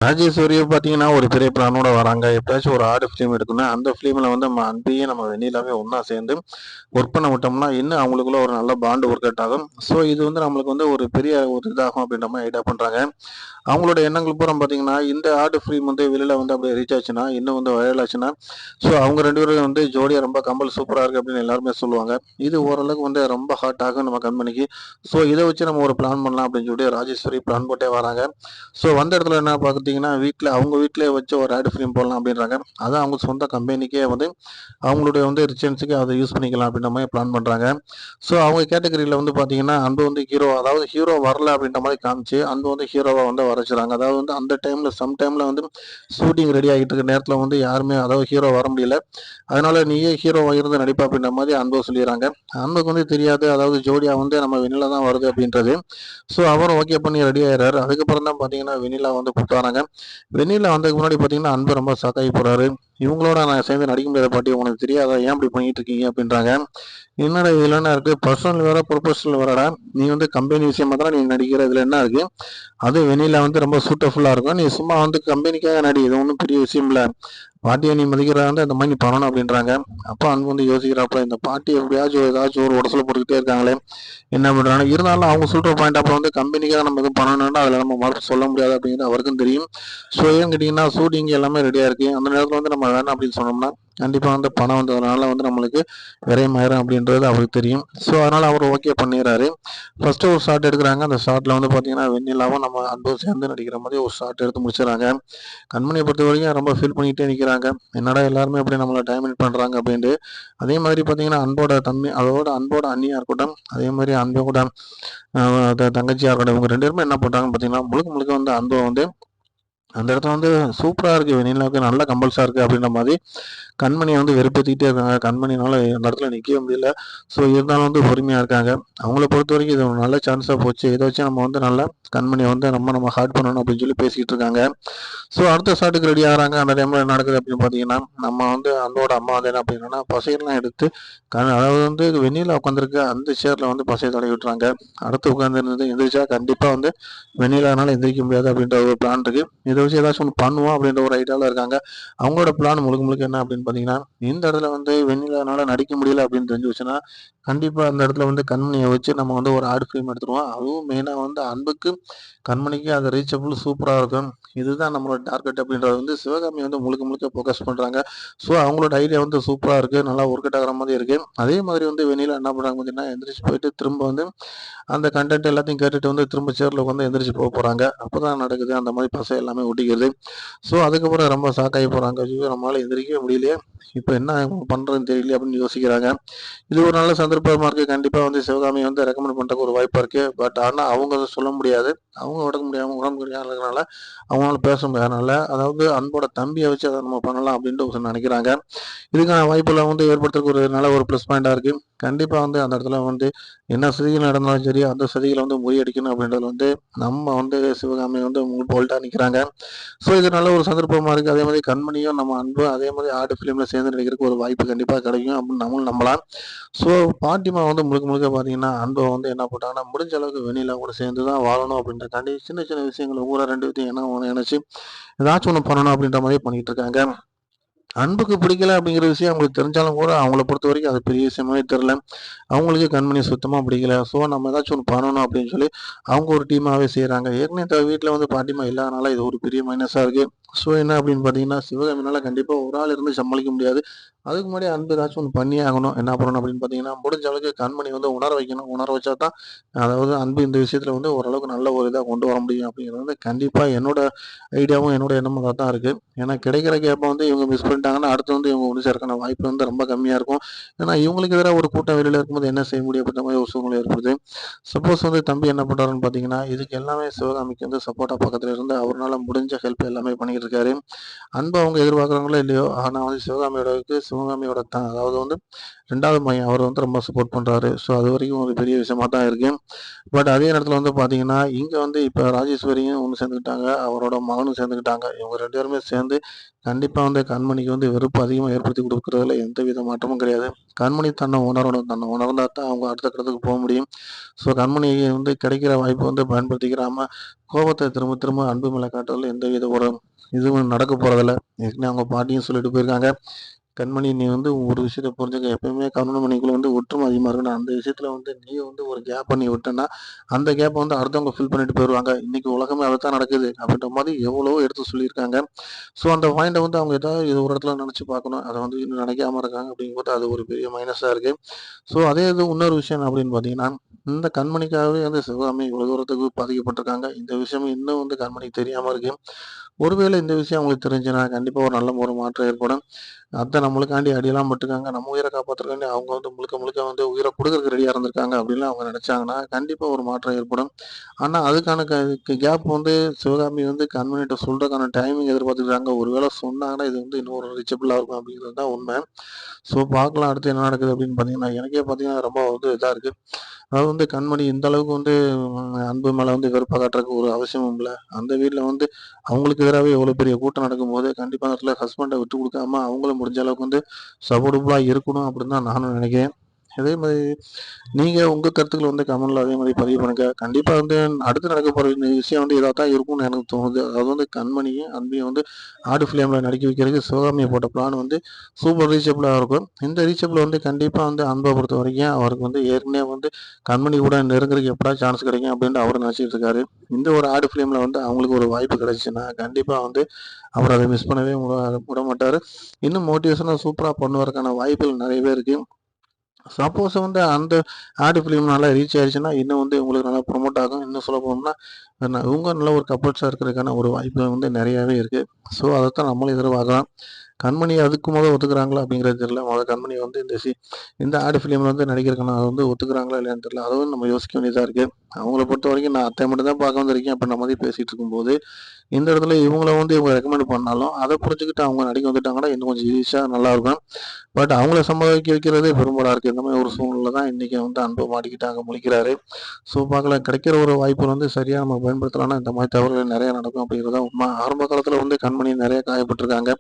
ராஜேஸ்வரியை பார்த்தீங்கன்னா, ஒரு பெரிய பிளானோட வராங்க. எப்பயாச்சும் ஒரு ஆடு ஃபிலிம் எடுக்கணும். அந்த ஃபிலிம்ல வந்து நம்ம அன்பையும், நம்ம வெண்ணிலாவையும் ஒண்ணா சேர்ந்து ஒர்க் பண்ண விட்டோம்னா, இன்னும் அவங்களுக்குள்ள ஒரு நல்ல பாண்ட் ஒர்க் அவுட் ஆகும். ஸோ இது வந்து நம்மளுக்கு வந்து ஒரு பெரிய ஒரு இதாகும் அப்படின்ற மாரி ஐடியா பண்றாங்க. அவங்களோட எண்ணங்கள் பூரா பார்த்தீங்கன்னா, இந்த ஆடு ஃபிலிம் வந்து வெளியில வந்து அப்படியே ரீச் ஆச்சுன்னா, இன்னும் வந்து வைரல் ஆச்சுன்னா, ஸோ அவங்க 2 பேரும் வந்து ஜோடியா ரொம்ப கம்பல் சூப்பரா இருக்கு அப்படின்னு எல்லாருமே சொல்லுவாங்க. இது ஓரளவுக்கு வந்து ரொம்ப ஹாட் ஆகும் நம்ம கம்பெனிக்கு. ஸோ இத வச்சு நம்ம ஒரு பிளான் பண்ணலாம் அப்படின்னு சொல்லிட்டு ராஜேஸ்வரி பிளான் போட்டே வராங்க. ஸோ வந்த இடத்துல என்ன பார்த்தீங்கன்னா, அவங்க வீட்லயே வச்சு ஒரு ஆட் ஃபிலிம் போடலாம் அப்படின்றாங்க. அதான் அவங்க சொந்த கம்பெனிக்கே வந்து அவங்களுடைய வந்து ரிச்சன்ஸுக்கு அத யூஸ் பண்ணிக்கலாம் அப்படின்ற மாரி பிளான் பண்றாங்க. ஸோ அவங்க கேட்டகரியில வந்து பார்த்தீங்கன்னா, அன்பு வந்து ஹீரோ, அதாவது ஹீரோ வரல அப்படின்ற மாரி காமிச்சு, அன்பு வந்து ஹீரோவா வந்து வர வச்சுறாங்க. அதாவது வந்து அந்த டைம்ல சம் டைம்ல வந்து ஷூட்டிங் ரெடி ஆகிட்டு இருக்க நேரத்துல வந்து யாருமே அதாவது ஹீரோ வர முடியல. அதனால நீயே ஹீரோவா இருந்து நடிப்பா அப்படின்ற மாரி அன்பு சொல்லிர்றாங்க. அன்புக்கு வந்து தெரியாது, அதாவது ஜோடியா வந்து நம்ம வெண்ணிலா தான் வருது அப்படின்றது. ஸோ அவரும் ஓகே பண்ணி ரெடி ஆயிடுறாரு. அதுக்கப்புறம் தான் பார்த்தீங்கன்னா, வெண்ணிலா வந்து கூப்பிட்டு வராங்க. வெண்ணிலா வந்ததுக்கு முன்னாடி பார்த்தீங்கன்னா, அன்பு ரொம்ப ஷாக் ஆகி போறாரு. இவங்களோட நான் சேர்ந்து நடிக்க முடியாத பாட்டி, உனக்கு தெரியாதா? ஏன் இப்படி பண்ணிட்டு இருக்கீங்க? அப்படின்றாங்க. என்னடா இதுல என்ன இருக்கு? பர்சனல் வேற, ப்ரொபஷனல் வேறடா. நீ வந்து கம்பெனி விஷயமா தான் நீ நடிக்கிற. இதுல என்ன இருக்கு? அதுவும் வெண்ணிலா வந்து ரொம்ப சூட்டபுல்லா இருக்கும். நீ சும்மா வந்து கம்பெனிக்காக நடி. இது ஒண்ணும் பெரிய விஷயம் இல்ல. பாட்டிய நீ மதிக்கிறதா இருந்தா இந்த மாரி நீ பண்ணணும் அப்படின்றாங்க. அப்ப அன்பு வந்து யோசிக்கிறாப்புல, இந்த பாட்டி எப்படியாச்சும் ஏதாச்சும் ஒரு உடசல போட்டுக்கிட்டே இருக்காங்களே, என்ன பண்றாங்க? இருந்தாலும் அவங்க சொல்ற பாயிண்ட் அப்ப வந்து கம்பெனிக்காக நம்ம எதுவும் பண்ணணும்னா அதுல நம்ம மறுப்பு சொல்ல முடியாது அப்படிங்கிறது அவருக்கும் தெரியும். ஸோ ஏன்னு கேட்டீங்கன்னா, ஷூட்டிங் எல்லாமே ரெடியா இருக்கு. அந்த நேரத்துல வந்து நம்ம வேணாம் அப்படின்னு சொன்னோம்னா, கண்டிப்பா வந்து பணம் வந்ததுனால வந்து நம்மளுக்கு விரயமாயிரும் அப்படின்றது அவருக்கு தெரியும். ஸோ அதனால அவர் ஓகே பண்ணிடுறாரு. ஃபர்ஸ்ட் ஒரு ஷாட் எடுக்குறாங்க. அந்த ஷாட்ல வந்து பாத்தீங்கன்னா, வெண்ணிலாவும் நம்ம அன்பும் சேர்ந்து நடிக்கிற மாதிரி ஒரு ஷாட் எடுத்து முடிச்சிடறாங்க. கண்மணியை பொறுத்த வரைக்கும் ரொம்ப ஃபீல் பண்ணிக்கிட்டே நிற்கிறாங்க. என்னடா எல்லாருமே அப்படி நம்மளை டைமினேட் பண்ணுறாங்க அப்படின்ட்டு. அதே மாதிரி பார்த்தீங்கன்னா, அன்போட தம்பி, அதோட அன்போட அண்ணியா இருக்கட்டும், அதே மாதிரி அன்போட தங்கச்சியா இருக்கட்டும், இவங்க 2 பேருமே என்ன பண்றாங்கன்னு பார்த்தீங்கன்னா, முழுக்க முழுக்க வந்து அன்பை வந்து அந்த இடத்துல வந்து சூப்பரா இருக்கு. வெண்ணிலாவுக்கு நல்ல கம்பல்ஸா இருக்கு அப்படின்ற மாதிரி கண்மணியை வந்து வெறுப்பேத்திக்கிட்டே இருக்காங்க. கண்மணினால அந்த இடத்துல நிக்கவே முடியல. ஸோ இருந்தாலும் வந்து பொறுமையா இருக்காங்க. அவங்கள பொறுத்தவரைக்கும் இது ஒரு நல்ல சான்ஸா போச்சு. இத வச்சு நம்ம வந்து நல்லா கண்மணிய வந்து நம்ம ஹார்ட் பண்ணணும் அப்படின்னு சொல்லி பேசிக்கிட்டு இருக்காங்க. ஸோ அடுத்த ஷாட்டுக்கு ரெடி ஆகுறாங்க. அந்த டைம்ல என்ன நடக்குது அப்படின்னு பார்த்தீங்கன்னா, நம்ம வந்து அன்போட அம்மா வந்து என்ன பண்ணிடுறாங்கன்னா, பசையெல்லாம் எடுத்து அதாவது வந்து வெந்நீர்ல உட்காந்துருக்க அந்த சேர்ல வந்து பசைய தடவி விட்டுறாங்க. அடுத்து உட்காந்துருந்தது எந்திரிச்சா கண்டிப்பா வந்து வெண்ணிலானால எந்திரிக்க முடியாது அப்படின்ற ஒரு பிளான் இருக்கு. இத வச்சு ஏதாச்சும் ஒண்ணு பண்ணுவோம் அப்படின்ற ஒரு ஐடியால இருக்காங்க. அவங்களோட பிளான் முழுக்க முழுக்க என்ன அப்படின்னு பார்த்தீங்கன்னா, இந்த இடத்துல வந்து வெண்ணிலானால நடிக்க முடியல அப்படின்னு தெரிஞ்சு வச்சுன்னா, கண்டிப்பா அந்த இடத்துல வந்து கண்மணிய வச்சு நம்ம வந்து ஒரு ஆட் ஃபிலிம் எடுத்துருவோம். அதுவும் மெயினா வந்து அன்புக்கு, கண்மணிக்கு அது ரீச்சபிள் சூப்பரா இருக்கும். இதுதான் நம்மளோட டார்கெட் அப்படின்றது வந்து சிவகாமி வந்து முழுக்க முழுக்க ஃபோக்கஸ் பண்றாங்க. ஸோ அவங்களோட ஐடியா வந்து சூப்பரா இருக்கு. நல்லா ஒர்க் அவுட் ஆகுற மாதிரி இருக்கு. அதே மாதிரி வந்து வெண்ணிலா என்ன பண்றாங்க பார்த்தீங்கன்னா, எந்திரிச்சு போயிட்டு திரும்ப வந்து அந்த கன்டென்ட் எல்லாத்தையும் கேட்டுட்டு வந்து திரும்ப சேர்ல உட்காந்து எந்திரிச்சு போறாங்க. அப்பதான் நடக்குது அந்த மாதிரி பசை எல்லாமே ஒட்டிக்கிறது. ஸோ அதுக்கப்புறம் ரொம்ப ஷாக் ஆகி போறாங்க. ஐயோ! நம்மளால எந்திரிக்கவே முடியலையே! இப்ப என்ன பண்றதுன்னு தெரியலையே அப்படின்னு யோசிக்கிறாங்க. இது ஒரு நல்ல சந்தர்ப்பமா இருக்கு. கண்டிப்பா வந்து சிவகாமிய வந்து ரெக்கமெண்ட் பண்றதுக்கு ஒரு வாய்ப்பா இருக்கு. பட் ஆனா அவங்க அத சொல்ல முடியாது. அவங்க உடம்பு முடியாம இருக்கறனால அவங்களால பேச முடியாதனால, அதாவது அன்போட தம்பிய வச்சு அத நம்ம பண்ணலாம் அப்படின்ட்டு நினைக்கிறாங்க. இதுக்கான வாய்ப்புலாம் வந்து ஏற்படுத்துறதுக்கு ஒரு நல்ல ஒரு ப்ளஸ் பாயிண்டா இருக்கு. கண்டிப்பா வந்து அந்த இடத்துல வந்து என்ன சதிகள் நடந்தாலும் சரி, அந்த சதிகள வந்து முறியடிக்கணும் அப்படின்றதுல வந்து நம்ம வந்து சிவகாமி வந்து போல்ட்டா நிக்கிறாங்க. ஸோ இது நல்ல ஒரு சந்தர்ப்பமா இருக்கு. அதே மாதிரி கண்மணியும் நம்ம அன்பு அதே மாதிரி ஆடு ஃபிலிம்ல சேர்ந்து நடிக்கிறதுக்கு ஒரு வாய்ப்பு கண்டிப்பா கிடைக்கும் அப்படின்னு நம்மளும் நம்பலாம். ஸோ பாட்டிமா வந்து முழுக்க முழுக்க பார்த்தீங்கன்னா, அன்ப வந்து என்ன போட்டாங்கன்னா, முடிஞ்ச அளவுக்கு வெண்ணிலா கூட சேர்ந்து தான் வாழணும் அப்படின்றதுக்காண்டி சின்ன சின்ன விஷயங்கள் ஊர 2 பேத்தையும் என்ன ஒண்ணு இணைச்சு ஏதாச்சும் ஒண்ணு பண்ணணும் அப்படின்ற மாரி பண்ணிட்டு இருக்காங்க. அன்புக்கு பிடிக்கல அப்படிங்கிற விஷயம் அவங்களுக்கு தெரிஞ்சாலும் கூட, அவங்கள பொறுத்தவரைக்கும் அது பெரிய விஷயமாவே தெரியல. அவங்களுக்கு கண்மணிய சுத்தமா பிடிக்கல. ஸோ நம்ம ஏதாச்சும் ஒண்ணு பண்ணணும் அப்படின்னு சொல்லி, அவங்க ஒரு டீமாவே செய்றாங்க. ஏற்கனவே வீட்ல வந்து பாட்டிமா இல்லாதனால இது ஒரு பெரிய மைனஸா இருக்கு. ஸோ என்ன அப்படின்னு பார்த்தீங்கன்னா, சிவகாமினால கண்டிப்பா ஒரு ஆள் இருந்து சமாளிக்க முடியாது. அதுக்கு முன்னாடி அன்பு ஏதாச்சும் ஒண்ணு பண்ணியே ஆகணும். என்ன பண்ணணும் அப்படின்னு பார்த்தீங்கன்னா, முடிஞ்ச அளவுக்கு கண்மணி வந்து உணர வைக்கணும். உணர வச்சா தான், அதாவது அன்பு இந்த விஷயத்துல வந்து ஓரளவுக்கு நல்ல ஒரு இதா கொண்டு வர முடியும் அப்படிங்கிறது வந்து கண்டிப்பா என்னோட ஐடியாவும், என்னோட எண்ணமும் அதான் இருக்கு. ஏன்னா கிடைக்கிற கேப்ப வந்து இவங்க மிஸ் பண்ணிட்டாங்கன்னா, அடுத்து வந்து இவங்க ஒண்ணு சேர்றதுக்கான வாய்ப்பு வந்து ரொம்ப கம்மியா இருக்கும். ஏன்னா இவங்களுக்கு எதிரா ஒரு கூட்டம் வெளியில இருக்கும்போது என்ன செய்ய முடியும் அப்படின்ற மாரி ஒரு சூழ்நிலை ஏற்படுது. சப்போஸ் வந்து தம்பி என்ன பண்றாருன்னு பார்த்தீங்கன்னா, இதுக்கு எல்லாமே சிவகாமிக்கு வந்து சப்போர்ட்டா பக்கத்துல இருந்து அவருனால முடிஞ்ச ஹெல்ப் எல்லாமே பண்ணிட்டு இருக்காரு. அன்ப அவங்க எதிர்பார்க்குறாங்களோ இல்லையோ, ஆனா வந்து சிவகாமியோட அதாவது வந்து 2வது பையன் அவர் வந்து ரொம்ப சப்போர்ட் பண்றாரு. ஸோ அதுவரைக்கும் ஒரு பெரிய விஷயமா தான் இருக்கு. பட் அதே நேரத்தில வந்து பார்த்தீங்கன்னா, இங்க வந்து இப்ப ராஜேஸ்வரியும் ஒண்ணு சேர்ந்துக்கிட்டாங்க. அவரோட மகனும் சேர்ந்துக்கிட்டாங்க. இவங்க 2 பேருமே சேர்ந்து கண்டிப்பா வந்து கண்மணிக்கு வந்து வெறுப்பு அதிகமா ஏற்படுத்தி குடுக்குறதுல எந்தவித மாற்றமும் கிடையாது. கண்மணி தன்னை உணரணும். தன்னை உணர்ந்தா தான் அவங்க அடுத்த கட்டத்துக்கு போ முடியும். ஸோ கண்மணி வந்து கிடைக்கிற வாய்ப்ப வந்து பயன்படுத்திக்கிறாம, கோபத்த திரும்ப திரும்ப அன்பு மேல காட்டுறதுல எந்தவித ஒரு இதுவும் நடக்க போறதில்ல. ஏற்கனவே அவங்க பாட்டியும் சொல்லிட்டு போயிருக்காங்க. கண்மணி நீ வந்து ஒரு விஷயத்த புரிஞ்சுக்க. எப்பயுமே கணவன் மனைவிக்குள்ள வந்து ஒற்றுமை அதிகமா இருக்கணும். அந்த விஷயத்துல வந்து நீ வந்து ஒரு கேப் பண்ணி விட்டன்னா, அந்த கேப்ப வந்து அடுத்தவங்க ஃபில் பண்ணிட்டு போயிருவாங்க. இன்னைக்கு உலகமே அதத்தான் நடக்குது. அப்படின்ற மாரி எவ்வளவோ எடுத்து சொல்லியிருக்காங்க. ஸோ அந்த பாயிண்ட்ட வந்து அவங்க ஏதாவது இது ஒரு இடத்துல நெனச்சு பார்க்கணும். அத வந்து இன்னும் நினைக்காம இருக்காங்க அப்படிங்கும்போது அது ஒரு பெரிய மைனஸா இருக்கு. ஸோ அதே இது இன்னொரு விஷயம் அப்படின்னு பார்த்தீங்கன்னா, இந்த கண்மணிக்காகவே வந்து சிவகாமி இவ்வளோ தூரத்துக்கு பாதிக்கப்பட்டிருக்காங்க. இந்த விஷயம் இன்னும் வந்து கண்மணிக்கு தெரியாம இருக்கு. ஒருவேளை இந்த விஷயம் அவங்களுக்கு தெரிஞ்சுன்னா, கண்டிப்பா ஒரு நல்ல ஒரு மாற்றம் ஏற்படும். அத்தை நம்மளுக்காண்டி அடியெல்லாம் பட்டுருக்காங்க. நம்ம உயிர காப்பாத்துறதுக்காண்டி அவங்க வந்து முழுக்க முழுக்க வந்து உயிர குடுக்கறதுக்கு ரெடியா இருந்திருக்காங்க அப்படின்லாம் அவங்க நெனச்சாங்கன்னா, கண்டிப்பா ஒரு மாற்றம் ஏற்படும். ஆனா அதுக்கான கேப் வந்து சிவகாமி வந்து கண்மணிட்ட சொல்றதுக்கான டைமிங் எதிர்பார்த்துருக்காங்க. ஒருவேளை சொன்னாங்கன்னா, இது வந்து இன்னும் ஒரு ரீச்சபிளா இருக்கும் அப்படிங்கிறது தான் உண்மை. ஸோ பார்க்கலாம் அடுத்து என்ன நடக்குது அப்படின்னு பார்த்தீங்கன்னா, எனக்கே பார்த்தீங்கன்னா ரொம்ப வந்து இதா இருக்கு. அதாவது வந்து கண்மணி இந்த அளவுக்கு வந்து அன்பு மேல வந்து வெறுப்ப காட்டுறதுக்கு ஒரு அவசியமும் இல்ல. அந்த வீட்ல வந்து அவங்களுக்கு எதிராவே எவ்வளோ பெரிய கூட்டம் நடக்கும்போது, கண்டிப்பா அந்த இடத்துல ஹஸ்பண்ட விட்டு குடுக்காம அவங்களும் முடிஞ்ச அளவுக்கு வந்து சப்போர்ட்டபிளா இருக்கணும் அப்படின்னு தான் நானும் நினைக்கிறேன். அதே மாரி நீங்க உங்க கருத்துக்கள வந்து கமெண்ட்ல அதே மாரி பதிவு பண்ணுங்க. கண்டிப்பா வந்து அடுத்து நடக்க போற இந்த விஷயம் வந்து இதா தான் இருக்கும்னு எனக்கு தோணுது. அதாவது வந்து கண்மணியும், அன்பையும் வந்து ஆடு ஃபிலிம்ல நடிக்க வைக்கிறதுக்கு சிவகாமிய போட்ட பிளான் வந்து சூப்பர் ரீச்சபிளா இருக்கும். இந்த ரீச்சபிள் வந்து கண்டிப்பா வந்து அன்ப பொறுத்தவரைக்கும் அவருக்கு வந்து ஏற்கனவே வந்து கண்மணி கூட நெருங்குறதுக்கு எப்படா சான்ஸ் கிடைக்கும் அப்படின்னு அவரு நினைச்சிட்டு இருக்காரு. இந்த ஒரு ஆடு ஃபிலிம்ல வந்து அவங்களுக்கு ஒரு வாய்ப்பு கிடைச்சுச்சுன்னா, கண்டிப்பா வந்து அவர் அத மிஸ் பண்ணவே விடமாட்டாரு. இன்னும் மோட்டிவேஷனா சூப்பரா பண்ணுவதற்கான வாய்ப்புகள் நெறையவே இருக்கு. சப்போஸ் வந்து அந்த ஆட் ஃபிலிம் நல்லா ரீச் ஆயிருச்சுன்னா, இன்னும் வந்து உங்களுக்கு நல்லா ப்ரமோட் ஆகும். இன்னும் சொல்ல போனோம்னா, இவங்க நல்ல ஒரு கப்புல்ஸா இருக்கிறதுக்கான ஒரு வாய்ப்பு வந்து நெறையாவே இருக்கு. ஸோ, அதத்தான் நம்மளும் எதிர்பார்க்கலாம். கண்மணி அதுக்கு ஒத்துக்கிறாங்களா அப்படிங்கிறது தெரியல. கண்மணி வந்து இந்த ஆட் ஃபிலிம்ல வந்து நடிக்கிறதுக்கான வந்து ஒத்துக்கிறாங்களா இல்லையான்னு தெரியல. அதுவும் நம்ம யோசிக்க வேண்டியதா இருக்கு. அவங்கள பொறுத்தவரைக்கும் நான் அத்தைய மட்டும் தான் பார்க்க வந்திருக்கேன் அப்படின்ற மாரி பேசிட்டு இருக்கும்போது, இந்த இடத்துல இவங்கள வந்து இவங்க ரெக்கமெண்ட் பண்ணாலும், அத புரிஞ்சுக்கிட்டு அவங்க நடிக்க வந்துட்டாங்கன்னா, இன்னும் கொஞ்சம் ஈஸியா நல்லாருக்கும். பட் அவங்கள சம்பாதிக்க வைக்கிறதே பெரும்பாடா இருக்கு. இந்த மாரி ஒரு சூழ்நிலை தான் இன்னைக்கு வந்து அன்பு மாட்டிக்கிட்டு அங்க முழிக்கிறாரு. ஸோ பார்க்கலாம் கிடைக்கிற ஒரு வாய்ப்பு வந்து சரியா நம்ம பயன்படுத்தலாம்னா, இந்த மாரி தவறுகள் நெறைய நடக்கும் அப்படிங்கிறது தான் உண்ம. ஆரம்ப காலத்துல வந்து கண்மணி நெறைய காயப்பட்டுருக்காங்க.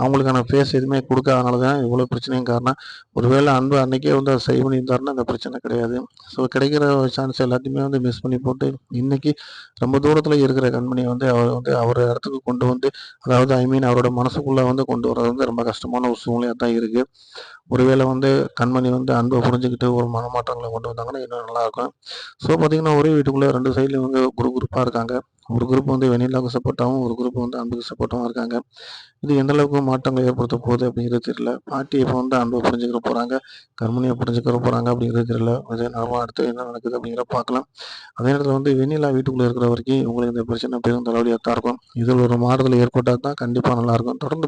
அவங்களுக்கான ஃபேஸ் எதுவுமே குடுக்காதனால தான் இவ்வளோ பிரச்சனையும் காரணம். ஒருவேள அன்பு அன்னைக்கே வந்து அத சரி பண்ணியிருந்தாருன்னா, அந்த பிரச்சனை கிடையாது. ஸோ கிடைக்கிற சான்ஸ் எல்லாத்தையுமே வந்து மிஸ் பண்ணி போட்டு, இன்னைக்கு ரொம்ப தூரத்தில இருக்கிற கண்மணிய வந்து அவர் வந்து அவர் இடத்துக்கு கொண்டு வந்து அதாவது ஐ மீன் அவரோட மனசுக்குள்ள வந்து கொண்டு வர்றது வந்து ரொம்ப கஷ்டமான ஒரு சூழ்நிலையா தான் இருக்கு. ஒருவேளை வந்து கண்மணி வந்து அன்ப புரிஞ்சுகிட்டு ஒரு மனமாற்றங்கள கொண்டு வந்தாங்கன்னா, இன்னும் நல்லாயிருக்கும். ஸோ பார்த்தீங்கன்னா, ஒரே வீட்டுக்குள்ள 2 சைட்லயும் வந்து குரூப்பா இருக்காங்க. ஒரு குரூப் வந்து வெண்ணிலாவுக்கு சப்போர்ட்டாவும், ஒரு குரூப் வந்து அன்புக்கு சப்போர்ட்டாவும் இருக்காங்க. இது எந்த அளவுக்கு மாற்றங்கள் ஏற்படுத்த போகுது அப்படிங்கிறது தெரியல. பாட்டி இப்ப வந்து அன்ப புரிஞ்சுக்கிற போறாங்க. கண்மணிய புரிஞ்சுக்கிற போறாங்க அப்படிங்கிறது தெரியல. அது நம்ம அடுத்து என்ன நடக்குது அப்படிங்கிறத பார்க்கலாம். அதே நேரத்தில வந்து வெண்ணிலா வீட்டுக்குள்ள இருக்கிற வரைக்கும் இவங்களுக்கு இந்த பிரச்சனை பெரும் தலைவலியா தான் இருக்கும். இதில ஒரு மாறுதல் ஏற்பட்டா தான் கண்டிப்பா நல்லாயிருக்கும். தொடர்ந்து